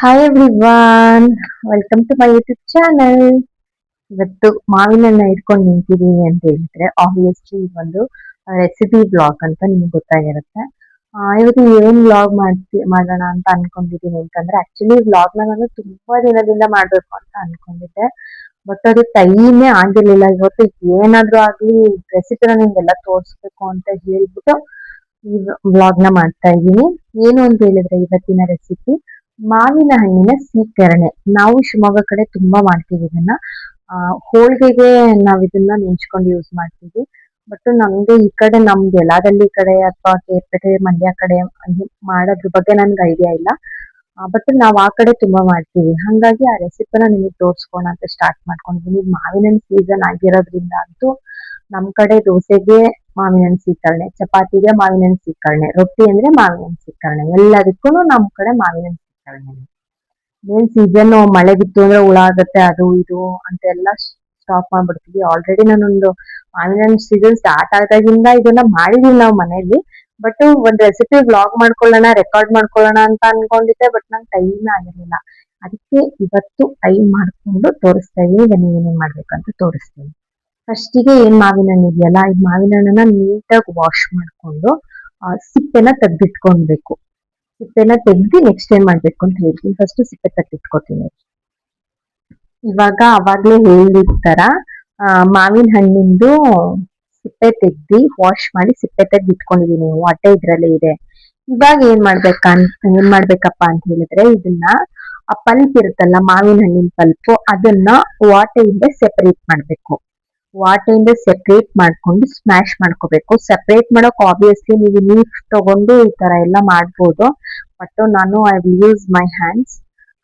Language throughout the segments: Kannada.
Hi everyone, welcome to my YouTube channel. ಇವತ್ತು ಮಾವಿನ ಹಣ್ಣ ಇಟ್ಕೊಂಡು ನಿಂತಿದ್ದೀನಿ ಅಂತ ಹೇಳಿದ್ರೆ ಆಬ್ವಿಯಸ್ಲಿ ಒಂದು ರೆಸಿಪಿ ಬ್ಲಾಗ್ ಅಂತ ನಿಮ್ಗೆ ಗೊತ್ತಾಗಿರುತ್ತೆ. ಇವತ್ತು ಏನ್ ಬ್ಲಾಗ್ ಮಾಡೋಣ ಅಂತ ಅನ್ಕೊಂಡಿದ್ದೀನಿ ಅಂತಂದ್ರೆ, ಆಕ್ಚುಲಿ ಬ್ಲಾಗ್ನ ನಾನು ತುಂಬಾ ದಿನದಿಂದ ಮಾಡ್ಬೇಕು ಅಂತ ಅನ್ಕೊಂಡಿದ್ದೆ. ಬಟ್ ಅದು ಟೈಮೇ ಆಗಿರ್ಲಿಲ್ಲ. ಇವತ್ತು ಏನಾದ್ರೂ ಆಗ್ಲಿ ರೆಸಿಪಿನ ನಿಮ್ಗೆಲ್ಲ ತೋರಿಸ್ಬೇಕು ಅಂತ ಹೇಳ್ಬಿಟ್ಟು ಈ ವ್ಲಾಗ್ನ ಮಾಡ್ತಾ ಇದ್ದೀನಿ. ಏನು ಅಂತ ಹೇಳಿದ್ರೆ ಇವತ್ತಿನ ರೆಸಿಪಿ ಮಾವಿನ ಹಣ್ಣಿನ ಸೀಕರಣೆ. ನಾವು ಶಿವಮೊಗ್ಗ ಕಡೆ ತುಂಬಾ ಮಾಡ್ತೀವಿ ಇದನ್ನ. ಹೋಳಿಗೆಗೆ ನಾವ್ ಇದನ್ನ ನೆಂಚ್ಕೊಂಡು ಯೂಸ್ ಮಾಡ್ತೀವಿ. ಬಟ್ ನಮ್ಗೆ ಈ ಕಡೆ ನಮ್ದು ಯಲ್ಲಾದಲ್ಲಿ ಕಡೆ ಅಥವಾ ಕೇರ್ಪೇಟೆ ಮಂಡ್ಯ ಕಡೆ ಮಾಡೋದ್ರ ಬಗ್ಗೆ ನನ್ಗೆ ಐಡಿಯಾ ಇಲ್ಲ. ಬಟ್ ನಾವ್ ಆ ಕಡೆ ತುಂಬಾ ಮಾಡ್ತೀವಿ. ಹಂಗಾಗಿ ಆ ರೆಸಿಪಿನ ನಿಮಗೆ ತೋರ್ಸ್ಕೋಣ ಅಂತ ಸ್ಟಾರ್ಟ್ ಮಾಡ್ಕೊಂಡಿದ್ದೀನಿ. ಮಾವಿನ ಹಣ್ಣು ಸೀಸನ್ ಆಗಿರೋದ್ರಿಂದ ಅಂತೂ ನಮ್ ಕಡೆ ದೋಸೆಗೆ ಮಾವಿನ ಹಣ್ಣು ಸೀಕರಣೆ, ಚಪಾತಿಗೆ ಮಾವಿನ ಹಣ್ಣು ಸೀಕರಣೆ, ರೊಟ್ಟಿ ಅಂದ್ರೆ ಮಾವಿನ ಹಣ್ಣು ಸೀಕರಣೆ, ಎಲ್ಲದಕ್ಕೂ ನಮ್ ಕಡೆ ಮಾವಿನ ಹಣ್ಣು ಸೀಕರಣೆ. ಮೇನ್ ಸೀಸನ್ ಮಳೆ ಬಿತ್ತು ಅಂದ್ರೆ ಹುಳ ಆಗತ್ತೆ ಅದು ಇದು ಅಂತೆಲ್ಲ ಸ್ಟಾಪ್ ಮಾಡ್ಬಿಡ್ತೀವಿ. ಆಲ್ರೆಡಿ ನಾನೊಂದು ಮಾವಿನ ಹಣ್ಣು ಸೀಸನ್ ಸ್ಟಾರ್ಟ್ ಆದಾಗಿಂದ ಇದನ್ನ ಮಾಡಿದೀವಿ ನಾವು ಮನೆಯಲ್ಲಿ. ಬಟ್ ಒಂದ್ ರೆಸಿಪಿ ವ್ಲಾಗ್ ಮಾಡ್ಕೊಳ್ಳೋಣ, ರೆಕಾರ್ಡ್ ಮಾಡ್ಕೊಳ್ಳೋಣ ಅಂತ ಅನ್ಕೊಂಡಿದ್ದೆ. ಬಟ್ ನಂಗೆ ಟೈಮ್ ಆಗಿರ್ಲಿಲ್ಲ. ಅದಕ್ಕೆ ಇವತ್ತು ಟೈಮ್ ಮಾಡ್ಕೊಂಡು ತೋರಿಸ್ತಾ ಇದೀನಿ. ಇದನ್ನ ಏನೇನ್ ಮಾಡ್ಬೇಕಂತ ತೋರಿಸ್ತೀನಿ. ಫಸ್ಟಿಗೆ ಏನ್ ಮಾವಿನ ಹಣ್ಣು ಇದೆಯಲ್ಲ, ಈ ಮಾವಿನ ಹಣ್ಣನ್ನ ನೀಟಾಗಿ ವಾಶ್ ಮಾಡ್ಕೊಂಡು ಸಿಪ್ಪೆನ ತೆಗ್ದಿಟ್ಕೊಳ್ಬೇಕು. ಸಿಪ್ಪೆನ ತೆಗ್ದು ನೆಕ್ಸ್ಟ್ ಏನ್ ಮಾಡ್ಬೇಕು ಅಂತ ಹೇಳ್ತೀನಿ. ಫಸ್ಟ್ ಸಿಪ್ಪೆ ತೆಗ್ದಿಟ್ಕೊತೀನಿ. ಇವಾಗ ಅವಾಗ್ಲೇ ಹೇಳಿರ್ತಾರ ಮಾವಿನ ಹಣ್ಣಿಂದು ಸಿಪ್ಪೆ ತೆಗ್ದಿ ವಾಶ್ ಮಾಡಿ ಸಿಪ್ಪೆ ತೆಗ್ದು ಇಟ್ಕೊಂಡಿದೀನಿ. ಹೊಟ್ಟೆ ಇದ್ರಲ್ಲೇ ಇದೆ. ಇವಾಗ ಏನ್ ಮಾಡ್ಬೇಕಪ್ಪ ಅಂತ ಹೇಳಿದ್ರೆ, ಇದನ್ನ ಆ ಪಲ್ಪ್ ಇರುತ್ತಲ್ಲ ಮಾವಿನ ಹಣ್ಣಿನ ಪಲ್ಪ್, ಅದನ್ನ ವಾಟೆಯಿಂದ ಸೆಪರೇಟ್ ಮಾಡ್ಬೇಕು. ವಾಟೆಯಿಂದ ಸೆಪರೇಟ್ ಮಾಡ್ಕೊಂಡು ಸ್ಮ್ಯಾಶ್ ಮಾಡ್ಕೋಬೇಕು. ಸೆಪರೇಟ್ ಮಾಡೋಕ್ ಆಬ್ವಿಯಸ್ಲಿ ನೀವು ಲೀಫ್ ತಗೊಂಡು ಈ ತರ ಎಲ್ಲ ಮಾಡ್ಬೋದು. ಬಟ್ ನಾನು I will use my hands.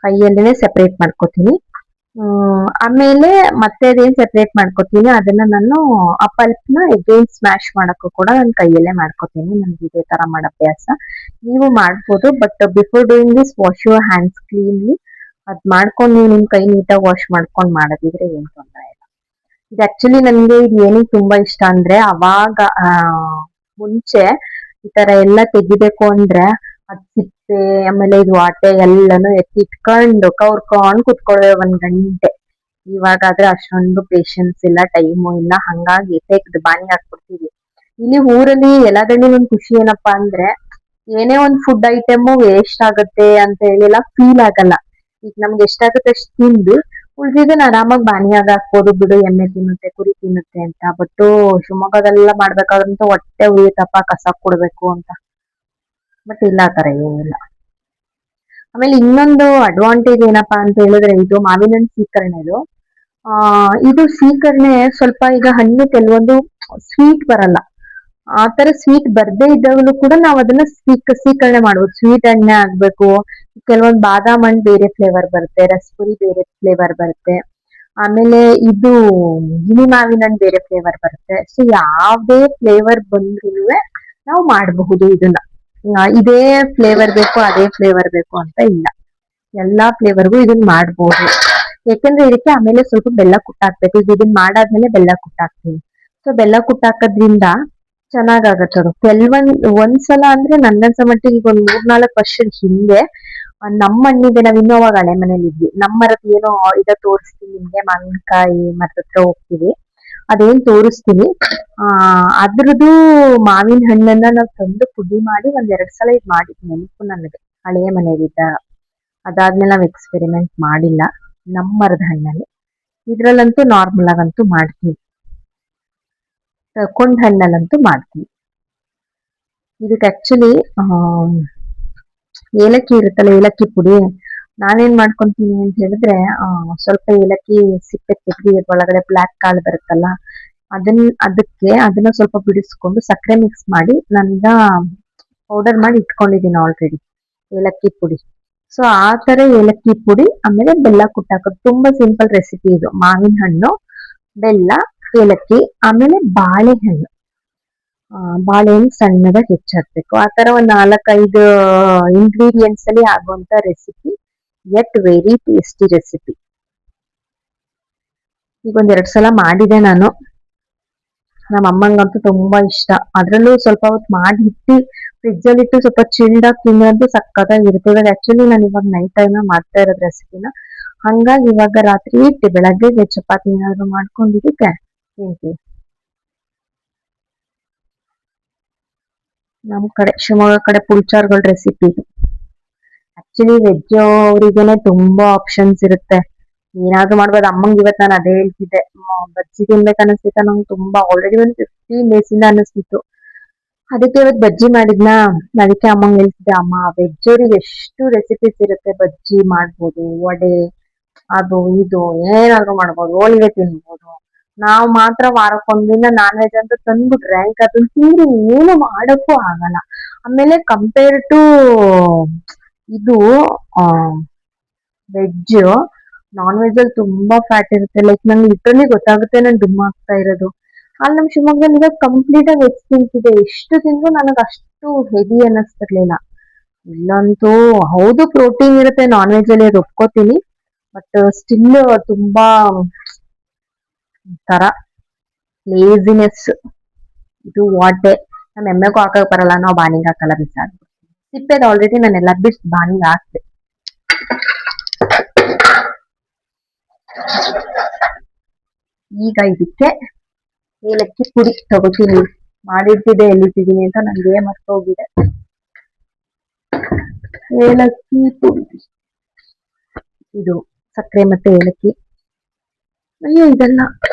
ಕೈಯಲ್ಲೇನೆ ಸೆಪರೇಟ್ ಮಾಡ್ಕೋತೀನಿ. ಆಮೇಲೆ ಮತ್ತೆ ಅದೇನ್ ಸೆಪರೇಟ್ ಮಾಡ್ಕೋತೀನಿ ಅದನ್ನ ನಾನು ಆ ಪಲ್ಪ್ ನ ಎಗೇನ್ ಸ್ಮ್ಯಾಶ್ ಮಾಡಕ್ಕೂ ಕೂಡ ನಾನು ಕೈಯಲ್ಲೇ ಮಾಡ್ಕೋತೀನಿ. ನನ್ಗೆ ಇದೇ ತರ ಮಾಡೋ ಅಭ್ಯಾಸ. ನೀವು ಮಾಡ್ಬೋದು. But before doing this wash your hands cleanly. ಅದ್ ಮಾಡ್ಕೊಂಡು ನೀವು ನಿಮ್ ಕೈ ನೀಟಾಗಿ ವಾಶ್ ಮಾಡ್ಕೊಂಡು ಮಾಡೋದಿದ್ರೆ ಏನ್ ತೊಂದರೆ ಇಲ್ಲ. ಇದು ಆಕ್ಚುಲಿ ನನ್ಗೆ ಇದು ಏನಕ್ಕೆ ತುಂಬಾ ಇಷ್ಟ ಅಂದ್ರೆ, ಅವಾಗ ಮುಂಚೆ ಈ ತರ ಎಲ್ಲ ತೆಗಿಬೇಕು ಅಂದ್ರೆ ಅದ್ ಸಿಪ್ಪೆ ಆಮೇಲೆ ಇದು ವಾಟೆ ಎಲ್ಲಾನು ಎತ್ತಿಟ್ಕೊಂಡು ಕೌರ್ಕೊಂಡ್ ಕುತ್ಕೊಳ್ಳೆ 1 ಗಂಟೆ. ಇವಾಗಾದ್ರೆ ಅಷ್ಟೊಂದು ಪೇಶನ್ಸ್ ಇಲ್ಲ, ಟೈಮು ಇಲ್ಲ. ಹಂಗಾಗಿ ತೆಗ್ದು ಬಾಣಿ ಹಾಕ್ಬಿಡ್ತೀವಿ. ಇಲ್ಲಿ ಊರಲ್ಲಿ ಎಲ್ಲಾದ್ರಲ್ಲಿ ಒಂದ್ ಖುಷಿ ಏನಪ್ಪಾ ಅಂದ್ರೆ, ಏನೇ ಒಂದ್ ಫುಡ್ ಐಟಮ್ ವೇಸ್ಟ್ ಆಗತ್ತೆ ಅಂತ ಹೇಳಿಲ್ಲ ಫೀಲ್ ಆಗಲ್ಲ. ಈಗ ನಮ್ಗೆ ಎಷ್ಟಾಗುತ್ತೆ ಅಷ್ಟು ತಿಂದು ಉಳ್ದಿದ್ದನ್ನ ಆರಾಮಾಗಿ ಬಾಣಿಯಾಗ ಹಾಕ್ಬೋದು. ಬಿಡು, ಎಮ್ಮೆ ತಿನ್ನುತ್ತೆ, ಕುರಿ ತಿನ್ನುತ್ತೆ ಅಂತ. ಬಟ್ ಶಿವಮೊಗ್ಗದೆಲ್ಲ ಮಾಡ್ಬೇಕಾದ್ರಂತೂ ಹೊಟ್ಟೆ ಉಳಿಯತ್ತಪ್ಪ ಕಸ ಕೊಡ್ಬೇಕು ಅಂತ. ಬಟ್ ಇಲ್ಲ, ಆ ತರ ಏನಿಲ್ಲ. ಆಮೇಲೆ ಇನ್ನೊಂದು ಅಡ್ವಾಂಟೇಜ್ ಏನಪ್ಪಾ ಅಂತ ಹೇಳಿದ್ರೆ, ಇದು ಮಾವಿನ ಹಣ್ಣು ಸೀಕರಣೆದು ಇದು ಸೀಕರಣೆ ಸ್ವಲ್ಪ ಈಗ ಹಣ್ಣು ಕೆಲವೊಂದು ಸ್ವೀಟ್ ಬರಲ್ಲ. ಆ ತರ ಸ್ವೀಟ್ ಬರ್ದೇ ಇದ್ದಾಗಲೂ ಕೂಡ ನಾವ್ ಅದನ್ನ ಸೀಕರಣೆ ಮಾಡ್ಬೋದು. ಸ್ವೀಟ್ ಎಣ್ಣೆ ಆಗ್ಬೇಕು. ಕೆಲವೊಂದು ಬಾದಾಮ್ ಹಣ್ಣು ಬೇರೆ ಫ್ಲೇವರ್ ಬರುತ್ತೆ, ರಸಪುರಿ ಬೇರೆ ಫ್ಲೇವರ್ ಬರುತ್ತೆ, ಆಮೇಲೆ ಇದು ಗಿನಿ ಮಾವಿನ ಹಣ್ಣು ಬೇರೆ ಫ್ಲೇವರ್ ಬರುತ್ತೆ. ಸೊ ಯಾವ್ದೇ ಫ್ಲೇವರ್ ಬಂದ್ರೂ ನಾವು ಮಾಡಬಹುದು ಇದನ್ನ. ಇದೇ ಫ್ಲೇವರ್ ಬೇಕು ಅದೇ ಫ್ಲೇವರ್ ಬೇಕು ಅಂತ ಇಲ್ಲ. ಎಲ್ಲಾ ಫ್ಲೇವರ್ಗೂ ಇದನ್ನ ಮಾಡ್ಬೋದು. ಯಾಕಂದ್ರೆ ಇದಕ್ಕೆ ಆಮೇಲೆ ಸ್ವಲ್ಪ ಬೆಲ್ಲ ಕುಟ್ಟಾಕ್ಬೇಕು. ಈಗ ಇದನ್ನ ಮಾಡಾದ್ಮೇಲೆ ಬೆಲ್ಲ ಕುಟ್ಟಾಕ್ತೀವಿ. ಸೊ ಬೆಲ್ಲ ಕುಟ್ಟಾಕೋದ್ರಿಂದ ಚೆನ್ನಾಗಾಗತ್ತೆ ಅದು. ಒಂದ್ಸಲ ಅಂದ್ರೆ ನನ್ನನ್ಸ ಮಟ್ಟಿಗೆ ಈಗ ಒಂದ್ 3-4 ವರ್ಷದ ಹಿಂದೆ ನಮ್ಮ ಮಣ್ಣಿಗೆ ನಾವ್ ಇನ್ನೂ ಅವಾಗ ಹಳೆ ಮನೇಲಿ ಇದ್ವಿ. ನಮ್ಮ ಮರದ ಏನೋ ಇದ ತೋರಿಸ್ತೀವಿ ನಿಮ್ಗೆ, ಮಾವಿನಕಾಯಿ ಮರದ ಹತ್ರ ಹೋಗ್ತೀವಿ, ಅದೇನ್ ತೋರಿಸ್ತೀನಿ. ಅದ್ರದ್ದು ಮಾವಿನ ಹಣ್ಣನ್ನ ನಾವ್ ತಂದು ಪುಡಿ ಮಾಡಿ 1-2 ಸಲ ಇದ್ ಮಾಡಿದ್ ನೆನಪು ನನಗೆ, ಹಳೆಯ ಮನೆಯಲ್ಲಿದ್ದ. ಅದಾದ್ಮೇಲೆ ನಾವ್ ಎಕ್ಸ್ಪೆರಿಮೆಂಟ್ ಮಾಡಿಲ್ಲ ನಮ್ಮ ಮರದ ಹಣ್ಣಲ್ಲಿ. ಇದ್ರಲ್ಲಂತೂ ನಾರ್ಮಲ್ ಆಗಂತೂ ಮಾಡ್ತೀವಿ. ಕೊಂಡ್ ಹಣ್ಣಲ್ಲಂತೂ ಮಾಡ್ತೀವಿ. ಇದಕ್ಕೆ ಆಕ್ಚುಲಿ ಏಲಕ್ಕಿ ಇರುತ್ತಲ್ಲ, ಏಲಕ್ಕಿ ಪುಡಿ, ನಾನೇನ್ ಮಾಡ್ಕೊಂತೀನಿ ಅಂತ ಹೇಳಿದ್ರೆ, ಸ್ವಲ್ಪ ಏಲಕ್ಕಿ ಸಿಪ್ಪೆ ತೆಗ್ದು ಒಳಗಡೆ ಬ್ಲಾಕ್ ಕಾಳು ಬರುತ್ತಲ್ಲ, ಅದನ್ನ ಸ್ವಲ್ಪ ಬಿಡಿಸ್ಕೊಂಡು ಸಕ್ಕರೆ ಮಿಕ್ಸ್ ಮಾಡಿ ನಂದ ಪೌಡರ್ ಮಾಡಿ ಇಟ್ಕೊಂಡಿದ್ದೀನಿ ಆಲ್ರೆಡಿ ಏಲಕ್ಕಿ ಪುಡಿ. ಸೊ ಆ ತರ ಏಲಕ್ಕಿ ಪುಡಿ ಆಮೇಲೆ ಬೆಲ್ಲ ಕುಟ್ಟಾಕೋದು. ತುಂಬಾ ಸಿಂಪಲ್ ರೆಸಿಪಿ ಇದು. ಮಾವಿನ ಹಣ್ಣು, ಬೆಲ್ಲ, ಏಲಕ್ಕಿ, ಆಮೇಲೆ ಬಾಳೆಹಣ್ಣು. ಬಾಳೆಹಣ್ಣು ಸಣ್ಣದಾಗಿ ಹೆಚ್ಚಾಕ್ಬೇಕು. ಆ ತರ ಒಂದ್ 4-5 ಇಂಗ್ರೀಡಿಯೆಂಟ್ಸ್ ಅಲ್ಲಿ ಆಗುವಂತ recipe, yet very tasty recipe. ಈಗ 1-2 ಸಲ ಮಾಡಿದೆ ನಾನು. ನಮ್ಮ ಅಮ್ಮಂಗಂತೂ ತುಂಬಾ ಇಷ್ಟ. ಅದ್ರಲ್ಲೂ ಸ್ವಲ್ಪ ಹೊತ್ತು ಮಾಡಿ ಇಟ್ಟು ಫ್ರಿಜ್ ಅಲ್ಲಿ ಇಟ್ಟು ಸ್ವಲ್ಪ ಚಿಲ್ಡ್ ಆಗಿ ತಿಂದ್ರಂತೂ ಸಕ್ಕತ್ತಾಗಿರುತ್ತೆ. ಇವಾಗ ಆಕ್ಚುಲಿ ನಾನು ಇವಾಗ ನೈಟ್ ಟೈಮ್ ಮಾಡ್ತಾ ಇರೋದು ರೆಸಿಪಿನ, ಹಂಗಾಗಿ ಇವಾಗ ರಾತ್ರಿ ಇಟ್ಟು ಬೆಳಗ್ಗೆಗೆ ಚಪಾತಿ ಏನಾದ್ರು ಮಾಡ್ಕೊಂಡಿದ್ದಕ್ಕೆ ತಿಂತೀವಿ. ನಮ್ ಕಡೆ ಶಿವಮೊಗ್ಗ ಕಡೆ ಪುಳ್ಚಾರ್ಗಳ ರೆಸಿಪಿ ಇದು. ಆಕ್ಚುಲಿ ವೆಜ್ ಅವರಿಗೆನೆ ತುಂಬಾ ಆಪ್ಷನ್ಸ್ ಇರುತ್ತೆ, ಏನಾದ್ರು ಮಾಡ್ಬೋದು. ಅಮ್ಮಂಗ್ ಇವತ್ ನಾನು ಅದೇ ಹೇಳ್ತಿದ್ದೆ, ಬಜ್ಜಿ ತಿನ್ಬೇಕು ಅನಿಸ್ತಿತ್ತ ನಂಗೆ ತುಂಬಾ. ಆಲ್ರೆಡಿ ಒಂದು 15 ಡೇಸ್ ಇಂದ ಅನಿಸ್ತಿತ್ತು. ಅದಕ್ಕೆ ಇವತ್ತು ಬಜ್ಜಿ ಮಾಡಿದ್ನಾ, ಅದಕ್ಕೆ ಅಮ್ಮಂಗ್ ಹೇಳ್ತಿದ್ದೆ, ಅಮ್ಮ ವೆಜ್ ಅವ್ರಿಗೆ ಎಷ್ಟು ರೆಸಿಪೀಸ್ ಇರುತ್ತೆ, ಬಜ್ಜಿ ಮಾಡ್ಬೋದು, ವಡೆ, ಅದು ಇದು ಏನಾದ್ರು ಮಾಡ್ಬೋದು, ಹೋಳಿಗೆ ತಿನ್ಬೋದು. ನಾವ್ ಮಾತ್ರ ವಾರಕ್ಕೊಂದಿನ ನಾನ್ ವೆಜ್ ಅಂತ ತಂದ್ಬಿಟ್ರೆ ಅದನ್ನ ತಿಂದು ಏನು ಮಾಡಕ್ಕೂ ಆಗಲ್ಲ. ಆಮೇಲೆ ಕಂಪೇರ್ ಟು ಇದು ವೆಜ್, ನಾನ್ ವೆಜ್ ಅಲ್ಲಿ ತುಂಬಾ ಫ್ಯಾಟ್ ಇರುತ್ತೆ. ಲೈಕ್ ನಂಗೆ ಲಿಟ್ರಲಿ ಗೊತ್ತಾಗುತ್ತೆ ನಾನು ಡುಮ್ ಆಗ್ತಾ ಇರೋದು. ಅಲ್ಲಿ ನಮ್ ಶಿವಮೊಗ್ಗದಲ್ಲಿ ಇವಾಗ ಕಂಪ್ಲೀಟ್ ಆಗಿ ವೆಜ್ ತಿಂತಿದೆ, ಎಷ್ಟು ತಿಂದ್ರು ನನಗೆ ಅಷ್ಟು ಹೆವಿ ಅನ್ನಿಸ್ತಿರ್ಲಿಲ್ಲ. ಇಲ್ಲಂತೂ ಹೌದು ಪ್ರೋಟೀನ್ ಇರುತ್ತೆ ನಾನ್ ವೆಜ್ ಅಲ್ಲಿ, ಅದು ಒಪ್ಕೋತೀನಿ. ಬಟ್ ಸ್ಟಿಲ್ ತುಂಬಾ ತರ ಲೇಸಿನೆಸ್. ಇದು ವಾಟೆ ನಮ್ ಎಮ್ಮೆಗೂ ಹಾಕಕ್ ಬರಲ್ಲ, ನಾವು ಬಾಣಿಗೆ ಹಾಕಲ್ಲ, ಬಿಸಾಡ್ಬಿಡ್ತೀವಿ. ಸಿಪ್ಪೆದು ಆಲ್ರೆಡಿ ನಾನು ಎಲ್ಲ ಬಿಟ್ಟು ಬಾಣಿಗೆ ಹಾಕ್ದೆ. ಈಗ ಇದಕ್ಕೆ ಏಲಕ್ಕಿ ಪುಡಿ ತಗೋತೀನಿ. ಮಾಡಿರ್ತಿದ್ದೆ ಎಲ್ಲಿಟ್ಟಿದೀನಿ ಅಂತ ನಂಗೆ ಮರ್ತೋಗಿದೆ. ಏಲಕ್ಕಿ ಪುಡಿ, ಇದು ಸಕ್ಕರೆ ಮತ್ತೆ ಏಲಕ್ಕಿ. ಅಯ್ಯೋ ಇದೆಲ್ಲ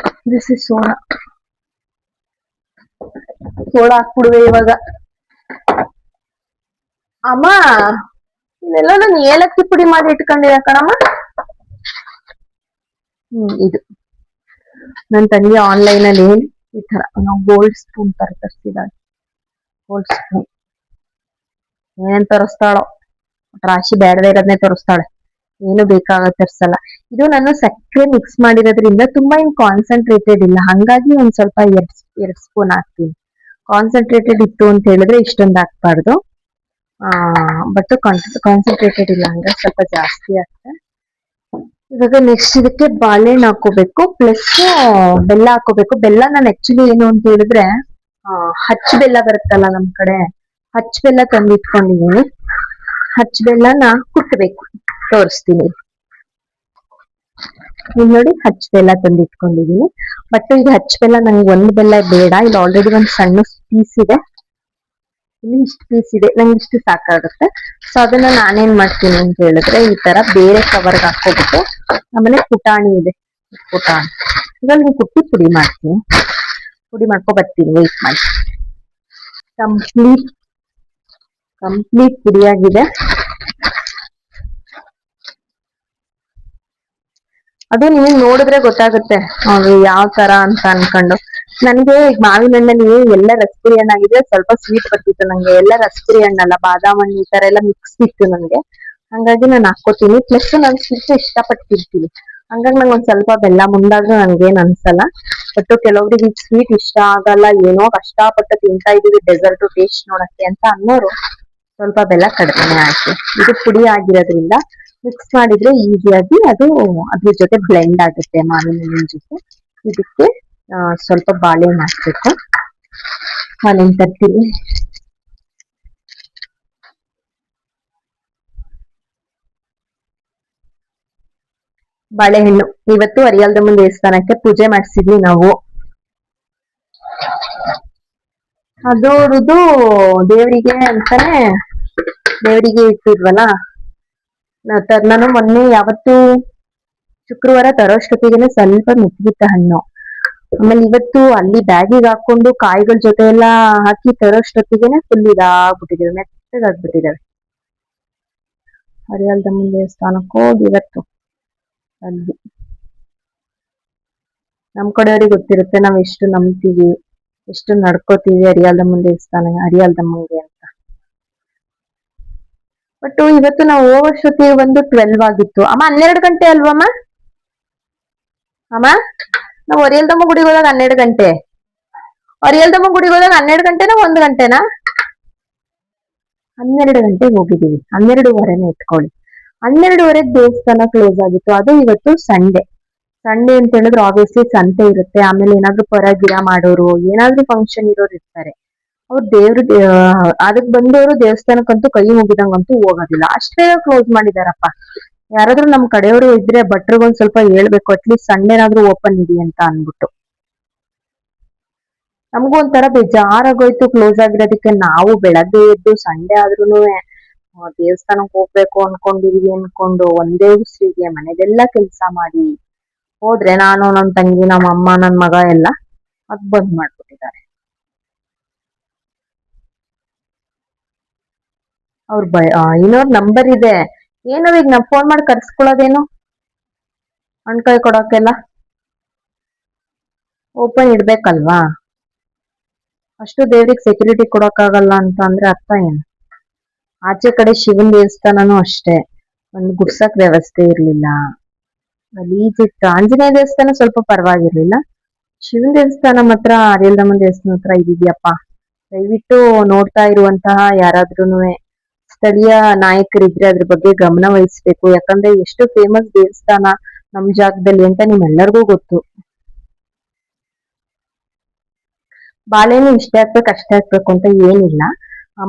ದಿಸ್ ಇಸ್ ಸೋಡಾ. ಸೋಡಾ ಹಾಕ್ಬಿಡುವೆ ಇವಾಗ. ಅಮ್ಮ ಇದೆಲ್ಲ ನಾನು ಏಲಕ್ಕಿ ಪುಡಿ ಮಾಡಿ ಇಟ್ಕೊಂಡಿರ ಕಣಮ್ಮ. ಇದು ನನ್ನ ತಂಗಿ ಆನ್ಲೈನ್ ಅಲ್ಲಿ ಈ ತರ ನಾವು ಗೋಲ್ಡ್ ಸ್ಪೂನ್ ತರ ತರಿಸಿದಾಳೆ. ಗೋಲ್ಡ್ ಸ್ಪೂನ್ ಏನ್ ತರಿಸ್ತಾಳೋ, ರಾಶಿ ಬೇಡದೇ ಇರೋದನ್ನೇ ತರಿಸ್ತಾಳೆ, ಏನು ಬೇಕಾಗ ತರಿಸಲ್ಲ. ಇದು ನಾನು ಸಕ್ಕರೆ ಮಿಕ್ಸ್ ಮಾಡಿರೋದ್ರಿಂದ ತುಂಬಾ ಏನ್ ಕಾನ್ಸಂಟ್ರೇಟೆಡ್ ಇಲ್ಲ, ಹಂಗಾಗಿ ಒಂದ್ ಸ್ವಲ್ಪ ಎರಡ್ ಸ್ಪೂನ್ ಹಾಕ್ತೀನಿ. ಕಾನ್ಸಂಟ್ರೇಟೆಡ್ ಇತ್ತು ಅಂತ ಹೇಳಿದ್ರೆ ಇಷ್ಟೊಂದು ಹಾಕ್ಬಾರ್ದು. ಬಟ್ ಕಾನ್ಸಂಟ್ರೇಟೆಡ್ ಇಲ್ಲ ಅಂದ್ರೆ ಸ್ವಲ್ಪ ಜಾಸ್ತಿ ಆಗ್ತದೆ. ಇವಾಗ ನೆಕ್ಸ್ಟ್ ಇದಕ್ಕೆ ಬಾಳೆಹಣ್ಣು ಹಾಕೋಬೇಕು, ಪ್ಲಸ್ ಬೆಲ್ಲ ಹಾಕೋಬೇಕು. ಬೆಲ್ಲ ನಾನು ಆಕ್ಚುಲಿ ಏನು ಅಂತ ಹೇಳಿದ್ರೆ ಹಚ್ಚ ಬೆಲ್ಲ ಬರುತ್ತಲ್ಲ ನಮ್ ಕಡೆ, ಹಚ್ಚ ಬೆಲ್ಲ ತಂದಿಟ್ಕೊಂಡಿದೀನಿ. ಹಚ್ಚ ಬೆಲ್ಲನ ಕುಟ್ಟಬೇಕು, ತೋರಿಸ್ತೀನಿ. ಇಲ್ಲಿ ನೋಡಿ ಹಚ್ಚ ಬೆಲ್ಲ ತಂದಿಟ್ಕೊಂಡಿದೀನಿ. ಬಟ್ ಈಗ ಹಚ್ಚ ಬೆಲ್ಲ ನಂಗೆ ಒಂದ್ ಬೆಲ್ಲ ಬೇಡ, ಇಲ್ಲಿ ಆಲ್ರೆಡಿ ಒಂದ್ ಸಣ್ಣ ಪೀಸ್ ಇದೆ, ಇಲ್ಲಿ ಇಷ್ಟು ಪೀಸ್ ಇದೆ, ನಂಗೆ ಇಷ್ಟು ಸಾಕಾಗುತ್ತೆ. ಸೊ ಅದನ್ನ ನಾನೇನ್ ಮಾಡ್ತೀನಿ ಅಂತ ಹೇಳಿದ್ರೆ ಈ ತರ ಬೇರೆ ಕವರ್ಗೆ ಹಾಕೋಬಿಟ್ಟು, ಆಮೇಲೆ ಪುಟಾಣಿ ಇದೆ, ಪುಟಾಣಿ ಇದ್ರಲ್ಲಿ ಕುಟ್ಟಿ ಪುಡಿ ಮಾಡ್ತೀನಿ. ಪುಡಿ ಮಾಡ್ಕೊ ಬರ್ತೀನಿ, ವೇಟ್ ಮಾಡಿ. ಕಂಪ್ಲೀಟ್ ಪುಡಿಯಾಗಿದೆ. ಅದು ನೀವು ನೋಡಿದ್ರೆ ಗೊತ್ತಾಗುತ್ತೆ ಅದು ಯಾವ ತರ ಅಂತ ಅನ್ಕೊಂಡು. ನನ್ಗೆ ಮಾವಿನ ಹಣ್ಣಲ್ಲಿ ಎಲ್ಲ ರಸಪುರಿ ಹಣ್ಣಾಗಿದ್ರೆ ಸ್ವಲ್ಪ ಸ್ವೀಟ್ ಬರ್ತಿತ್ತು ನಂಗೆ. ಎಲ್ಲ ರಸಪುರಿ ಹಣ್ಣಲ್ಲ, ಬಾದಾಮ್ ಹಣ್ಣು ಈ ತರ ಎಲ್ಲ ಮಿಕ್ಸ್ ಇತ್ತು ನನ್ಗೆ, ಹಂಗಾಗಿ ನಾನು ಹಾಕೋತೀನಿ. ಪ್ಲಸ್ ನಾನು ಸ್ವೀಟ್ ಇಷ್ಟಪಟ್ಟಿರ್ತೀನಿ, ಹಂಗಾಗಿ ನಂಗೆ ಒಂದ್ ಸ್ವಲ್ಪ ಬೆಲ್ಲ ಮುಂದಾದ್ರೂ ನನ್ಗೇನ್ ಅನ್ಸಲ್ಲ. ಬಟ್ ಕೆಲವೊಬ್ರಿಗೆ ಸ್ವೀಟ್ ಇಷ್ಟ ಆಗಲ್ಲ, ಏನೋ ಕಷ್ಟಪಟ್ಟು ತಿಂತಾ ಇದೀವಿ ಡೆಸರ್ಟ್ ಟೇಸ್ಟ್ ನೋಡಕ್ಕೆ ಅಂತ ಅನ್ನೋರು ಸ್ವಲ್ಪ ಬೆಲ್ಲ ಕಡಿಮೆ ಹಾಕಿ. ಇದು ಪುಡಿ ಆಗಿರೋದ್ರಿಂದ ಮಿಕ್ಸ್ ಮಾಡಿದ್ರೆ ಈಸಿಯಾಗಿ ಅದು ಅದ್ರ ಜೊತೆ ಬ್ಲೆಂಡ್ ಆಗುತ್ತೆ ಮಾವಿನ ಹಣ್ಣಿನ ಜೊತೆ. ಇದಕ್ಕೆ ಸ್ವಲ್ಪ ಬಾಳೆಹಣ್ಣು ಹಾಕ್ಬೇಕು. ಬಾಳೆಹಣ್ಣು ತರ್ತೀನಿ. ಬಾಳೆಹಣ್ಣು ಇವತ್ತು ಅರಿಯಾಲ್ದಮ್ಮನ ದೇವಸ್ಥಾನಕ್ಕೆ ಪೂಜೆ ಮಾಡಿಸಿದ್ವಿ ನಾವು. ಅದೋರದು ದೇವರಿಗೆ ಅಂತಾನೆ ದೇವರಿಗೆ ಇಟ್ಟಿದ್ವಲ್ಲ. ನಾನು ಮೊನ್ನೆ ಯಾವತ್ತು ಶುಕ್ರವಾರ ತರೋಷ್ಟೊತ್ತಿಗೆನೆ ಸ್ವಲ್ಪ ಮೆತ್ತಗಿತ್ತ ಹಣ್ಣು. ಆಮೇಲೆ ಇವತ್ತು ಅಲ್ಲಿ ಬ್ಯಾಗಿಗೆ ಹಾಕೊಂಡು ಕಾಯಿಗಳ ಜೊತೆ ಎಲ್ಲಾ ಹಾಕಿ ತರೋಷ್ಟೊತ್ತಿಗೆನೆ ಫುಲ್ ಇದಾಗ್ಬಿಟ್ಟಿದಾವೆ, ಮೆತ್ತಗಾಗ್ಬಿಟ್ಟಿದಾವೆ. ಅರಿಯಾಲ್ದಮ್ಮನ ದೇವಸ್ಥಾನಕ್ಕೆ ಹೋಗಿ ಇವತ್ತು ಅಲ್ಲಿ ನಮ್ ಕಡೆಯವ್ರಿಗೆ ಗೊತ್ತಿರುತ್ತೆ ನಾವ್ ಎಷ್ಟು ನಂಬ್ತೀವಿ, ಎಷ್ಟು ನಡ್ಕೋತೀವಿ ಅರಿಯಾಲ್ದಮ್ಮನ ದೇವಸ್ಥಾನ ಅರಿಯಾಲ್ದಮ್ಮಂಗೆ ಅಂತ. ಬಟ್ ಇವತ್ತು ನಾವು ಹೋಗೋಷ್ಟೊತ್ತಿಗೆ ಒಂದು 12 ಆಗಿತ್ತು. ಅಮ್ಮ 12 ಗಂಟೆ ಅಲ್ವಮ್ಮ? ಅಮ್ಮ ನಾವು ಅರಿಯಾಲ್ದಮ್ಮ ಗುಡಿಗೆ ಹೋದಾಗ 12 ಗಂಟೆ. ಅರಿಯಾಲ್ದಮ್ಮ ಗುಡಿಗೆ ಹೋದಾಗ 12 ಗಂಟೆನಾ 1 ಗಂಟೆನಾ? 12 ಗಂಟೆಗೆ ಹೋಗಿದೀವಿ, 12:15 ಇಟ್ಕೊಳ್ಳಿ. 12:15 ದೇವಸ್ಥಾನ ಕ್ಲೋಸ್ ಆಗಿತ್ತು. ಅದು ಇವತ್ತು ಸಂಡೆ. ಸಂಡೆ ಅಂತ ಹೇಳಿದ್ರೆ ಆಬ್ವಿಯಸ್ಲಿ ಸಂತೆ ಇರುತ್ತೆ, ಆಮೇಲೆ ಏನಾದ್ರು ಪರಗಿರ ಮಾಡೋರು, ಏನಾದ್ರು ಫಂಕ್ಷನ್ ಇರೋರು ಇರ್ತಾರೆ. ಅವ್ರು ಅದಕ್ ಬಂದವರು ದೇವಸ್ಥಾನಕ್ಕಂತೂ ಕೈ ಮುಗಿದಂಗಂತೂ ಹೋಗೋದಿಲ್ಲ. ಅಷ್ಟೇ ಕ್ಲೋಸ್ ಮಾಡಿದಾರಪ್ಪ. ಯಾರಾದ್ರೂ ನಮ್ ಕಡೆಯವರು ಇದ್ರೆ ಭಟ್ರಿಗೊಂದ್ ಸ್ವಲ್ಪ ಹೇಳ್ಬೇಕು, ಅಟ್ಲೀಸ್ಟ್ ಸಂಡೇನಾದ್ರೂ ಓಪನ್ ಇಡಿ ಅಂತ ಅನ್ಬಿಟ್ಟು. ನಮಗೂ ಒಂಥರ ಬೇಜಾರಾಗೋಯ್ತು ಕ್ಲೋಸ್ ಆಗಿರೋದಕ್ಕೆ. ನಾವು ಬೆಳಗ್ಗೆ ಎದ್ದು ಸಂಡೆ ಆದ್ರೂನು ದೇವಸ್ಥಾನಕ್ ಹೋಗ್ಬೇಕು ಅನ್ಕೊಂಡಿದೀವಿ ಅನ್ಕೊಂಡು ಒಂದೇ ಉಸಿರಿಗೆ ಮನೆದೆಲ್ಲ ಕೆಲ್ಸ ಮಾಡಿ ಹೋದ್ರೆ, ನಾನು ನನ್ ತಂಗಿ, ನಮ್ಮ ಅಮ್ಮ, ನನ್ ಮಗ ಎಲ್ಲ ಅದ್ ಬಂದ್ ಮಾಡ್ಬಿಟ್ಟಿದ್ದಾರೆ. ಅವ್ರ ಇನ್ನೊಂದ್ ನಂಬರ್ ಇದೆ ಏನೋ, ಈಗ ನಾವ್ ಫೋನ್ ಮಾಡಿ ಕರ್ಸ್ಕೊಳ್ಳೋದೇನು ಹಣ್ಕಾಯಿ ಕೊಡೋಕೆಲ್ಲ ಓಪನ್ ಇಡ್ಬೇಕಲ್ವಾ. ಅಷ್ಟು ದೇವ್ರಿಗೆ ಸೆಕ್ಯೂರಿಟಿ ಕೊಡಕ್ಕಾಗಲ್ಲ ಅಂತ ಅಂದ್ರೆ ಅರ್ಥ ಏನು? ಆಚೆ ಕಡೆ ಶಿವನ್ ದೇವಸ್ಥಾನನೂ ಅಷ್ಟೇ, ಒಂದು ಗುಡ್ಸಕ್ ವ್ಯವಸ್ಥೆ ಇರ್ಲಿಲ್ಲ, ಗಲೀಜಿತ್ತು. ಆಂಜನೇಯ ದೇವಸ್ಥಾನ ಸ್ವಲ್ಪ ಪರವಾಗಿರ್ಲಿಲ್ಲ, ಶಿವನ್ ದೇವಸ್ಥಾನ ಮಾತ್ರ ಅರಿಯಲ್ದಮ್ಮನ ದೇವಸ್ಥಾನ ಹತ್ರ ಇದಿದ್ಯಪ್ಪ. ದಯವಿಟ್ಟು ನೋಡ್ತಾ ಇರುವಂತಹ ಯಾರಾದ್ರೂನುವೆ ಸ್ಥಳೀಯ ನಾಯಕರಿದ್ರೆ ಅದ್ರ ಬಗ್ಗೆ ಗಮನ ವಹಿಸ್ಬೇಕು. ಯಾಕಂದ್ರೆ ಎಷ್ಟು ಫೇಮಸ್ ದೇವಸ್ಥಾನ ನಮ್ ಜಾಗದಲ್ಲಿ ಅಂತ ನಿಮ್ಮೆಲ್ಲರಿಗೂ ಗೊತ್ತು. ಬಾಳೆನು ಇಷ್ಟೇ ಹಾಕ್ಬೇಕು ಅಷ್ಟೇ ಹಾಕ್ಬೇಕು ಅಂತ ಏನಿಲ್ಲ.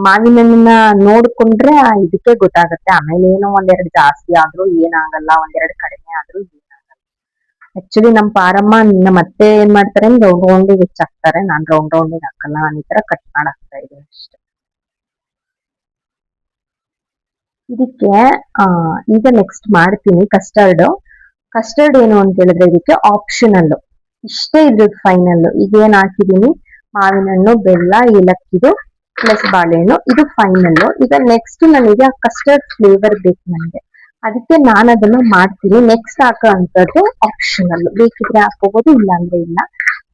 ಮಾವಿನ ಹಣ್ಣನ್ನ ನೋಡ್ಕೊಂಡ್ರೆ ಇದಕ್ಕೆ ಗೊತ್ತಾಗತ್ತೆ. ಆಮೇಲೆ ಏನೋ ಒಂದೆರಡು ಜಾಸ್ತಿ ಆದ್ರೂ ಏನಾಗಲ್ಲ, ಒಂದೆರಡು ಕಡಿಮೆ ಆದ್ರೂ ಏನಾಗಲ್ಲ. ಆಕ್ಚುಲಿ ನಮ್ ಪಾರಮ್ಮ ನಮ್ಮ ಅತ್ತೆ ಏನ್ ಮಾಡ್ತಾರೆ ಅಂದ್ರೆ ರೌಂಡ್ ರೌಂಡಿಗೆ ಹೆಚ್ಚಾಕ್ತಾರೆ, ನಾನ್ ರೌಂಡ್ ರೌಂಡಿಗೆ ಹಾಕಲ್ಲ, ನಾನು ಈ ತರ ಕಟ್ ಮಾಡಾಕ್ತಾ ಇದ್ದೀನಿ ಅಷ್ಟೇ. ಇದಕ್ಕೆ ಈಗ ನೆಕ್ಸ್ಟ್ ಮಾಡ್ತೀನಿ ಕಸ್ಟರ್ಡ್. ಕಸ್ಟರ್ಡ್ ಏನು ಅಂತ ಹೇಳಿದ್ರೆ ಇದಕ್ಕೆ ಆಪ್ಷನಲ್, ಇಷ್ಟೇ ಇದ್ರದ್ದು ಫೈನಲ್. ಈಗ ಏನ್ ಹಾಕಿದೀನಿ, ಮಾವಿನ ಹಣ್ಣು, ಬೆಲ್ಲ, ಏಲಕ್ಕಿದು ಪ್ಲಸ್ ಬಾಳೆಹಣ್ಣು, ಇದು ಫೈನಲ್. ಈಗ ನೆಕ್ಸ್ಟ್ ನನಗೆ ಆ ಕಸ್ಟರ್ಡ್ ಫ್ಲೇವರ್ ಬೇಕು ನನಗೆ, ಅದಕ್ಕೆ ನಾನು ಅದನ್ನ ಮಾಡ್ತೀನಿ. ನೆಕ್ಸ್ಟ್ ಹಾಕೋ ಅಂತದ್ದು ಆಪ್ಷನಲ್, ಬೇಕಿದ್ರೆ ಹಾಕೋಬಹುದು, ಇಲ್ಲ ಅಂದ್ರೆ ಇಲ್ಲ.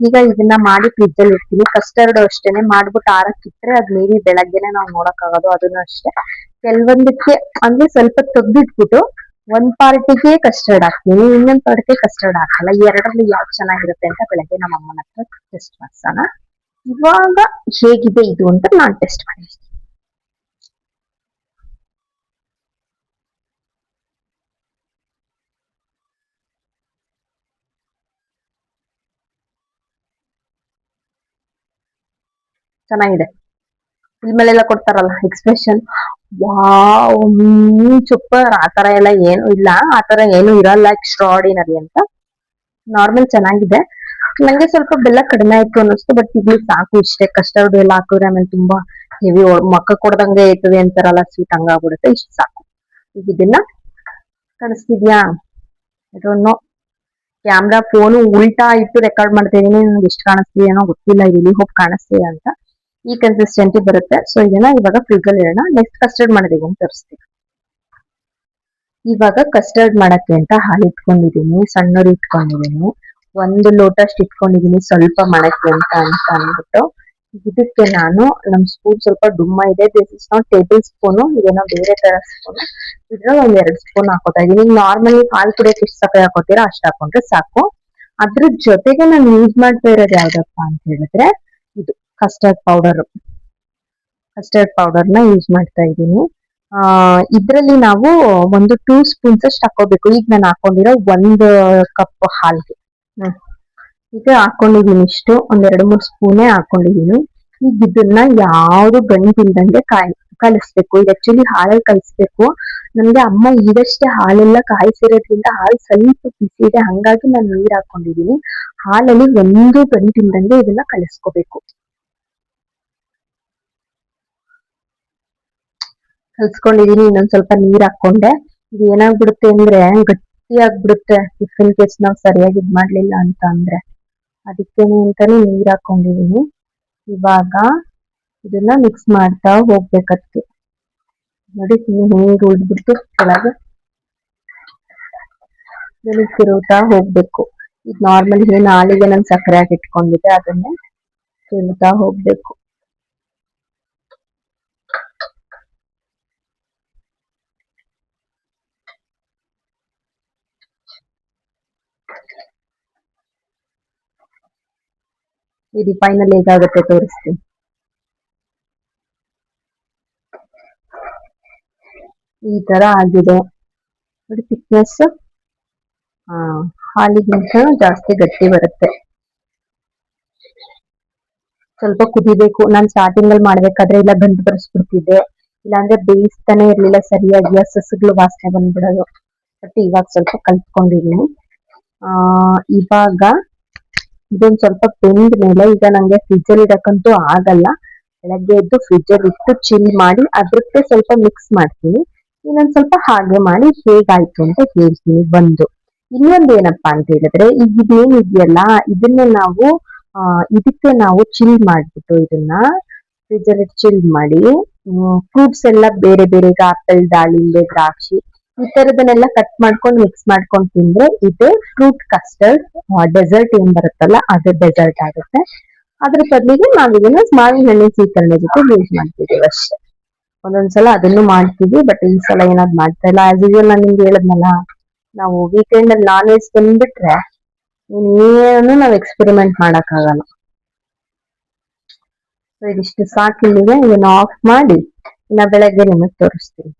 ಈಗ ಇದನ್ನ ಮಾಡಿ ಫ್ರಿಜ್ ಅಲ್ಲಿ ಇಡ್ತೀನಿ. ಕಸ್ಟರ್ಡ್ ಅಷ್ಟೇನೆ ಮಾಡ್ಬಿಟ್ಟು ಆರಕ್ಕಿಟ್ರೆ ಅದ್ ಮೇ ಬಿ ಬೆಳಗ್ಗೆನೆ ನಾವು ನೋಡಕ್ಕಾಗೋದು. ಅದನ್ನು ಅಷ್ಟೇ ಕೆಲವೊಂದಕ್ಕೆ ಅಂದ್ರೆ ಸ್ವಲ್ಪ ತೆಗ್ದಿಟ್ಬಿಟ್ಟು ಒಂದ್ ಪಾರ್ಟಿಗೆ ಕಸ್ಟರ್ಡ್ ಹಾಕ್ತೀನಿ, ಇನ್ನೊಂದ್ ಪಾರ್ಟಿಗೆ ಕಸ್ಟರ್ಡ್ ಹಾಕಲ್ಲ. ಎರಡರಲ್ಲಿ ಯಾವ್ದು ಚೆನ್ನಾಗಿರುತ್ತೆ ಅಂತ ಬೆಳಗ್ಗೆ ನಮ್ಮ ಅಮ್ಮನ ಹತ್ರ ಟೆಸ್ಟ್ ಮಾಡ್ಸೋಣ. ಇವಾಗ ಹೇಗಿದೆ ಇದು ಅಂತ ನಾನ್ ಟೆಸ್ಟ್ ಮಾಡಿದ್ದೀನಿ. ಚೆನ್ನಾಗಿದೆ. ಇಲ್ಮೇಲೆಲ್ಲ ಕೊಡ್ತಾರಲ್ಲ ಎಕ್ಸ್ಪ್ರೆಷನ್, ವಾವ್ ಸೂಪರ್, ಆತರ ಎಲ್ಲ ಏನು ಇಲ್ಲ, ಆತರ ಏನು ಇರಲ್ಲ ಎಕ್ಸ್ಟ್ರಾರ್ಡಿನರಿ ಅಂತ. ನಾರ್ಮಲ್ ಚೆನ್ನಾಗಿದೆ. ನಂಗೆ ಸ್ವಲ್ಪ ಬೆಲ್ಲ ಕಡಿಮೆ ಆಯ್ತು ಅನ್ನಿಸ್ತು, ಬಟ್ ಇಲ್ಲಿ ಸಾಕು ಇಷ್ಟೇ. ಕಸ್ಟರ್ಡ್ ಎಲ್ಲ ಹಾಕಿದ್ರೆ ಆಮೇಲೆ ತುಂಬಾ ಹೆವಿ ಮಕ್ಕ ಕೊಡ್ದಂಗೆ ಇರ್ತದೆ ಅಂತಾರಲ್ಲ, ಸ್ವೀಟ್ ಹಂಗಾಗ್ಬಿಡುತ್ತೆ. ಇಷ್ಟು ಸಾಕು. ಈಗ ಇದನ್ನ ಕಾಣಿಸ್ತಿದ್ಯಾ? ನೋ, ಕ್ಯಾಮ್ರಾ ಫೋನು ಉಲ್ಟಾ ಇಟ್ಟು ರೆಕಾರ್ಡ್ ಮಾಡ್ತಾ ಇದೀನಿ, ನಂಗೆ ಎಷ್ಟು ಕಾಣಿಸ್ತಿದೇನೋ ಗೊತ್ತಿಲ್ಲ, ಇಲ್ಲಿ ಹೋಗಿ ಕಾಣಿಸ್ತಿದೆ ಅಂತ. ಈ ಕನ್ಸಿಸ್ಟೆನ್ಸಿ ಬರುತ್ತೆ. ಸೊ ಇದನ್ನ ಇವಾಗ ಫ್ರಿಜ್ ಅಲ್ಲಿ ಇಡೋಣ. ನೆಕ್ಸ್ಟ್ ಕಸ್ಟರ್ಡ್ ಮಾಡೋದು ಅಂತ ತೋರಿಸ್ತೀನಿ. ಇವಾಗ ಕಸ್ಟರ್ಡ್ ಮಾಡಕ್ಕೆ ಅಂತ ಹಾಲು ಇಟ್ಕೊಂಡಿದೀನಿ, ಸಣ್ಣರು ಇಟ್ಕೊಂಡಿದೀನಿ, 1 ಲೋಟ ಅಷ್ಟು ಇಟ್ಕೊಂಡಿದೀನಿ ಸ್ವಲ್ಪ ಮಾಡಕ್ಕೆ ಅಂತ ಅಂದ್ಬಿಟ್ಟು. ಇದಕ್ಕೆ ನಾನು ನಮ್ ಸ್ಪೂನ್ ಸ್ವಲ್ಪ ಡುಮ್ಮ ಇದೆ, this is not table spoon, ಇದೇನೋ ಬೇರೆ ತರ ಸ್ಪೂನ್. ಇದ್ರಲ್ಲಿ 1-2 ಸ್ಪೂನ್ ಹಾಕೋತಾ ಇದೀನಿ. ನಾರ್ಮಲಿ ಹಾಲು ಕುಡಿಯಕ್ಕೆ ಎಷ್ಟು ಸಕ್ಕರೆ ಹಾಕೋತೀರಾ ಅಷ್ಟು ಹಾಕೊಂಡ್ರೆ ಸಾಕು. ಅದ್ರ ಜೊತೆಗೆ ನಾನು ಯೂಸ್ ಮಾಡ್ತಾ ಇರೋದು ಯಾವ್ದಪ್ಪ ಅಂತ ಹೇಳಿದ್ರೆ ಇದು ಕಸ್ಟರ್ಡ್ ಪೌಡರ್. ಕಸ್ಟರ್ಡ್ ಪೌಡರ್ನ ಯೂಸ್ ಮಾಡ್ತಾ ಇದ್ದೀನಿ. ಇದ್ರಲ್ಲಿ ನಾವು 2 ಸ್ಪೂನ್ಸ್ ಅಷ್ಟು ಹಾಕೋಬೇಕು. ಈಗ ನಾನು ಹಾಕೊಂಡಿರೋ 1 ಕಪ್ ಹಾಲ್ಗೆ ಈಗ ಹಾಕೊಂಡಿದೀನಿ ಇಷ್ಟು, 1-2-3 ಸ್ಪೂನೇ ಹಾಕೊಂಡಿದೀನಿ. ಈಗ ಇದನ್ನ ಯಾವ್ದು ಗಂಟಿಲ್ದಂಗೆ ಕಲಿಸ್ಬೇಕು. ಇದು ಆಕ್ಚುಲಿ ಹಾಲಲ್ಲಿ ಕಲಿಸ್ಬೇಕು. ನನ್ಗೆ ಅಮ್ಮ ಈಗಷ್ಟೇ ಹಾಲೆಲ್ಲ ಕಾಯಿಸಿರೋದ್ರಿಂದ ಹಾಲು ಸ್ವಲ್ಪ ಬಿಸಿ ಇದೆ, ಹಂಗಾಗಿ ನಾನು ನೀರ್ ಹಾಕೊಂಡಿದೀನಿ. ಹಾಲಲ್ಲಿ ಒಂದು ಗಂಟಿಲ್ದಂಗೆ ಇದನ್ನ ಕಲಿಸ್ಕೋಬೇಕು. ಕಲ್ಸ್ಕೊಂಡಿದೀನಿ. ಇನ್ನೊಂದ್ ಸ್ವಲ್ಪ ನೀರ್ ಹಾಕೊಂಡೆ. ಇದು ಏನಾಗ್ಬಿಡುತ್ತೆ ಅಂದ್ರೆ ಗಟ್ಟಿ ಆಗ್ಬಿಡುತ್ತೆ ಇಫ್ ಇನ್ ಕೇಸ್ ನಾವ್ ಸರಿಯಾಗಿ ಇದ್ ಮಾಡ್ಲಿಲ್ಲ ಅಂತ ಅಂದ್ರೆ. ಅದಕ್ಕೇನೆ ಅಂತಾನೆ ನೀರ್ ಹಾಕೊಂಡಿದೀನಿ. ಇವಾಗ ಇದನ್ನ ಮಿಕ್ಸ್ ಮಾಡ್ತಾ ಹೋಗ್ಬೇಕದಕ್ಕೆ. ನೋಡಿ ನೀರು ಉಳ್ದ್ಬಿಟ್ಟು ಕೆಳಗೆ ತಿರುಗ್ತಾ ಹೋಗ್ಬೇಕು. ಈಗ ನಾರ್ಮಲ್ ಏನು ಹಾಲಿಗೆ ನಾನು ಸಕ್ಕರೆ ಹಾಕಿ ಇಟ್ಕೊಂಡಿದ್ದೆ ಅದನ್ನೇ ತಿರುಗ್ತಾ ಹೋಗ್ಬೇಕು. ಇದು ಫೈನಲ್ ಹೇಗಾಗುತ್ತೆ ತೋರಿಸ್ತೀನಿ. ಈ ತರ ಆಗಿದೆ ನೋಡಿ ಥಿಕ್ನೆಸ್. ಹಾಲಿಗಿಂತ ಜಾಸ್ತಿ ಗಟ್ಟಿ ಬರುತ್ತೆ. ಸ್ವಲ್ಪ ಕುದಿಬೇಕು. ನಾನ್ ಸ್ಟಾರ್ಟಿಂಗ್ ಅಲ್ಲಿ ಮಾಡ್ಬೇಕಾದ್ರೆ ಇಲ್ಲ ಗಂಟು ಬರೆಸ್ಬಿಡ್ತಿದ್ದೆ, ಇಲ್ಲಾಂದ್ರೆ ಬೇಯಿಸ್ತಾನೆ ಇರ್ಲಿಲ್ಲ ಸರಿಯಾಗಿ, ಸಸ್ಗಳು ವಾಸನೆ ಬಂದ್ಬಿಡೋದು. ಬಟ್ ಇವಾಗ ಸ್ವಲ್ಪ ಕಲ್ತ್ಕೊಂಡಿದೀನಿ. ಇವಾಗ ಇದೊಂದ್ ಸ್ವಲ್ಪ ಬೆಂದ ಮೇಲೆ ಈಗ ನಂಗೆ ಫ್ರಿಜ್ ಅಲ್ಲಿ ಇಡಕ್ಕಂತೂ ಆಗಲ್ಲ. ಬೆಳಗ್ಗೆ ಎದ್ದು ಫ್ರಿಜ್ ಅಲ್ಲಿ ಇಟ್ಟು ಚಿಲ್ ಮಾಡಿ ಅದ್ರಕ್ಕೆ ಸ್ವಲ್ಪ ಮಿಕ್ಸ್ ಮಾಡ್ತೀನಿ. ಇನ್ನೊಂದ್ ಸ್ವಲ್ಪ ಹಾಗೆ ಮಾಡಿ ಹೇಗಾಯ್ತು ಅಂತ ಹೇಳ್ತೀನಿ ಬಂದು. ಇನ್ನೊಂದ್ ಏನಪ್ಪಾ ಅಂತ ಹೇಳಿದ್ರೆ, ಈಗ ಇದೇನಿದೆಯಲ್ಲ ಇದನ್ನ ನಾವು ಇದಕ್ಕೆ ನಾವು ಚಿಲ್ ಮಾಡ್ಬಿಟ್ಟು ಇದನ್ನ ಫ್ರಿಜ್ ಅಲ್ಲಿ ಚಿಲ್ ಮಾಡಿ ಫ್ರೂಟ್ಸ್ ಎಲ್ಲ ಬೇರೆ ಬೇರೆ ಆಪಲ್, ದಾಳಿಂಬೆ, ದ್ರಾಕ್ಷಿ ಈ ತರದನ್ನೆಲ್ಲ ಕಟ್ ಮಾಡ್ಕೊಂಡು ಮಿಕ್ಸ್ ಮಾಡ್ಕೊಂಡು ತಿಂದ್ರೆ ಇದು ಫ್ರೂಟ್ ಕಸ್ಟರ್ಡ್ ಡೆಸರ್ಟ್ ಏನ್ ಬರುತ್ತಲ್ಲ ಅದು ಡೆಸರ್ಟ್ ಆಗುತ್ತೆ. ಅದ್ರ ಬದಲಿಗೆ ನಾವ್ ಇದನ್ನ ಮಾವಿನ ಹಣ್ಣಿನ ಸೀಕರಣೆ ಜೊತೆ ಯೂಸ್ ಮಾಡ್ತಿದ್ದೀವಿ ಅಷ್ಟೇ. ಒಂದೊಂದ್ಸಲ ಅದನ್ನು ಮಾಡ್ತೀವಿ, ಬಟ್ ಈ ಸಲ ಏನಾದ್ ಮಾಡ್ತಾ ಇಲ್ಲ. ಆಸ್ ಯೂಶುವಲ್ ನಾನು ನಿಮ್ಗೆ ಹೇಳದ್ನಲ್ಲ, ನಾವು ವೀಕೆಂಡ್ ಅಲ್ಲಿ ನಾನ್ ವೆಜ್ ತಂದ್ಬಿಟ್ರೆ ಇನ್ನೇನು ನಾವ್ ಎಕ್ಸ್ಪೆರಿಮೆಂಟ್ ಮಾಡಕ್ ಆಗಲ್ಲ. ಇದಿಷ್ಟು ಸಾಕಿಲ್ಲಿಗೆ ಇದನ್ನ ಆಫ್ ಮಾಡಿ ಇನ್ನ ಬೆಳಗ್ಗೆ ನಿಮಗ್ ತೋರಿಸ್ತೀನಿ.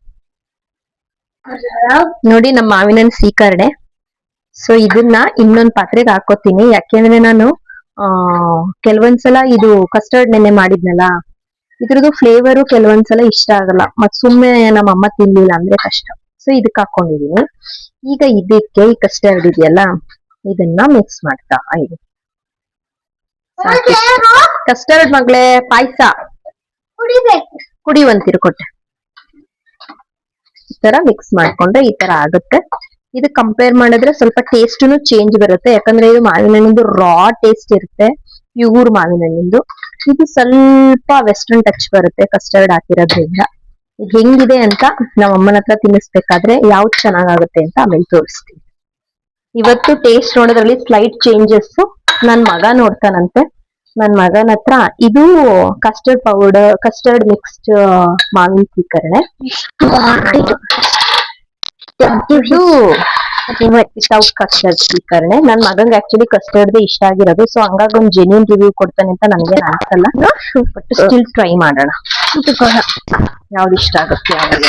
ನೋಡಿ ನಮ್ಮ ಮಾವಿನ ಹಣ್ಣು ಸೀಕರಣೆ. ಸೊ ಇದನ್ನ ಇನ್ನೊಂದ್ ಪಾತ್ರೆಗೆ ಹಾಕೋತೀನಿ, ಯಾಕೆಂದ್ರೆ ನಾನು ಕೆಲವೊಂದ್ಸಲ ಇದು ಕಸ್ಟರ್ಡ್ ನೆನ್ನೆ ಮಾಡಿದ್ನಲ್ಲ, ಇದ್ರದ್ದು ಫ್ಲೇವರು ಕೆಲವೊಂದ್ಸಲ ಇಷ್ಟ ಆಗಲ್ಲ, ಮತ್ ಸುಮ್ಮನೆ ನಮ್ಮ ಅಮ್ಮ ತಿನ್ಲಿಲ್ಲ ಅಂದ್ರೆ ಕಷ್ಟ. ಸೊ ಇದಕ್ಕೆ ಹಾಕೊಂಡಿದೀನಿ. ಈಗ ಇದಕ್ಕೆ ಈ ಕಸ್ಟರ್ಡ್ ಇದೆಯಲ್ಲ ಇದನ್ನ ಮಿಕ್ಸ್ ಮಾಡ್ತಾ ಇದು ಕಸ್ಟರ್ಡ್ ಮಗಳೇ ಪಾಯಸ ಕುಡಿಯುವಂತಿರು ಕೊಟ್ಟೆ. ಈ ತರ ಮಿಕ್ಸ್ ಮಾಡ್ಕೊಂಡ್ರೆ ಈ ತರ ಆಗುತ್ತೆ. ಇದು ಕಂಪೇರ್ ಮಾಡಿದ್ರೆ ಸ್ವಲ್ಪ ಟೇಸ್ಟ್ನು ಚೇಂಜ್ ಬರುತ್ತೆ, ಯಾಕಂದ್ರೆ ಇದು ಮಾವಿನ ಹಣ್ಣಿಂದು ರಾ ಟೇಸ್ಟ್ ಇರುತ್ತೆ, ಪ್ಯೂರ್ ಮಾವಿನ ಹಣ್ಣಿಂದು. ಇದು ಸ್ವಲ್ಪ ವೆಸ್ಟರ್ನ್ ಟಚ್ ಬರುತ್ತೆ ಕಸ್ಟರ್ಡ್ ಹಾಕಿರೋದ್ರಿಂದ. ಇದು ಹೆಂಗಿದೆ ಅಂತ ನಮ್ಮ ಅಮ್ಮನ ಹತ್ರ ತಿನ್ನಿಸ್ಬೇಕಾದ್ರೆ ಯಾವ್ದು ಚೆನ್ನಾಗಾಗುತ್ತೆ ಅಂತ ಆಮೇಲೆ ತೋರಿಸ್ತೀನಿ. ಇವತ್ತು ಟೇಸ್ಟ್ ನೋಡೋದ್ರಲ್ಲಿ ಸ್ಲೈಟ್ ಚೇಂಜಸ್. ನನ್ ಮಗ ನೋಡ್ತಾನಂತೆ, ನನ್ ಮಗನ ಹತ್ರ ಇದು ಕಸ್ಟರ್ಡ್ ಪೌಡರ್, ಕಸ್ಟರ್ಡ್ ಮಿಕ್ಸ್ಡ್ ಮಾವಿನ ಸೀಕರಣೆ, ಇದು ವಿತೌಟ್ ಕಸ್ಟರ್ಡ್ ಸೀಕರಣೆ. ನನ್ ಮಗಂಗೆ ಆಕ್ಚುಲಿ ಕಸ್ಟರ್ಡ್ ಇಷ್ಟ ಆಗಿರೋದು, ಸೊ ಹಂಗಾಗಿ ಒಂದು ಜೆನ್ಯೂನ್ ರಿವ್ಯೂ ಕೊಡ್ತಾನೆ ಅಂತ ನನ್ಗೆ ಅನ್ಸಲ್ಲ. ಬಟ್ ಸ್ಟಿಲ್ ಟ್ರೈ ಮಾಡೋಣ ಯಾವ್ದು ಇಷ್ಟ ಆಗುತ್ತೆ ಯಾವಾಗ.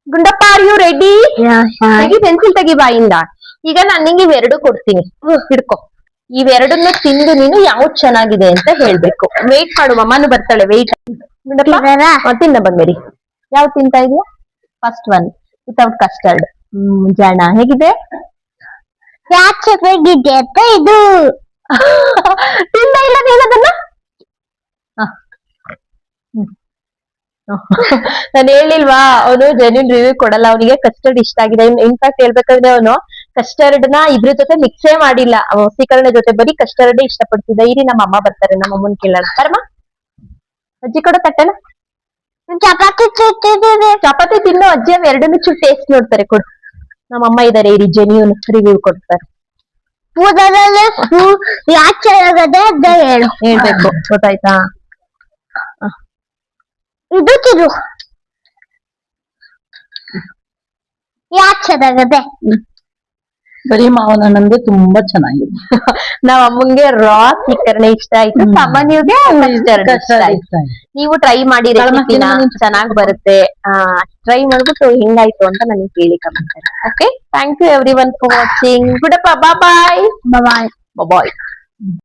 Gundappa are you ready? Pencil ತೆಗಿ ಬಾಯಿಂದ. ಈಗ ನಾನು ನಿಂಗೆ ಇವೆರಡು ಕೊಡ್ತೀನಿ, ಹಿಡ್ಕೊ. ಇವೆರಡನ್ನ ತಿಂದು ನೀನು ಯಾವ್ದು ಚೆನ್ನಾಗಿದೆ ಅಂತ ಹೇಳ್ಬೇಕು. ವೇಟ್ ಮಾಡು, ಅಮ್ಮನು ಬರ್ತಾಳೆ. ವೇಟ್ ತಿನ್ನ ಬಂಗಡಿ. ಯಾವ್ದು ತಿಂತಾ ಇದೀಯ? First one without custard. ಜಾಣ ಹೇಗಿದೆ? ಚೆನ್ನಾಗಿದೆ ಅಂತ ಇದು ತಿಂದ ಇಲ್ಲ ನೀನು ಅದನ್ನ? ನಾನು ಹೇಳಿಲ್ವಾ ಅವನು ಜೆನ್ಯೂನ್ ರಿವ್ಯೂ ಕೊಡಲ್ಲ, ಅವನಿಗೆ ಕಸ್ಟರ್ಡ್ ಇಷ್ಟ ಆಗಿದೆ. ಇನ್ಫ್ಯಾಕ್ಟ್ ಹೇಳ್ಬೇಕಂದ್ರೆ ಅವನು ಕಸ್ಟರ್ಡ್ ನ ಇದ್ರ ಜೊತೆ ಮಿಕ್ಸೇ ಮಾಡಿಲ್ಲ, ಸೀಕರಣೆ ಜೊತೆ ಬರೀ ಕಸ್ಟರ್ಡ್ ಇಷ್ಟಪಡ್ತಿದ್ದ. ಇರಿ ನಮ್ಮ ಅಮ್ಮ ಬರ್ತಾರೆ, ನಮ್ಮ ಅಮ್ಮನ್ ಕೇಳೋಣ. ಪರಮ ಅಜ್ಜಿ ಕೊಡೋ ತಟ್ಟೆನ ಚಪಾತಿ ತಿನ್ನೋ ಅಜ್ಜಿ ಅವ್ ಎರಡನ್ನೂ ಚೂರು ಟೇಸ್ಟ್ ನೋಡ್ತಾರೆ. ಕೊಡು, ನಮ್ಮಮ್ಮ ಇದಾರೆ, ಇರಿ ಜೆನ್ಯೂನ್ ರಿವ್ಯೂ ಕೊಡ್ತಾರೆ. ಹೇಳ್ಬೇಕು, ಗೊತ್ತಾಯ್ತಾ? ಇದು ತಿರು ಯಾಕೆ ಚೆನ್ನಾಗದೆ? ಬರೀ ಮಾವನ ಹಣ್ಣಂದು ತುಂಬಾ ಚೆನ್ನಾಗಿದೆ. ನಾವ್ ಅಮ್ಮಂಗೆ ರಾ ಸೀಕರಣೆ ಇಷ್ಟ ಆಯ್ತು, ಸಾಮಾನ್ಯಗೆ ಇಷ್ಟ ಆಯ್ತು. ನೀವು ಟ್ರೈ ಮಾಡಿ, ರೆಸಿಪಿನ ಚೆನ್ನಾಗ್ ಬರುತ್ತೆ. ಟ್ರೈ ಮಾಡ್ಬಿಟ್ಟು ಹೆಂಗಾಯ್ತು ಅಂತ ನನಗೆ ಕೇಳಿ comment. Okay, thank you everyone for watching. ಗುಡಪ್ಪ, ಬಾಯ್ ಬಾಯ್ ಬಾಯ್ ಬಾಯ್.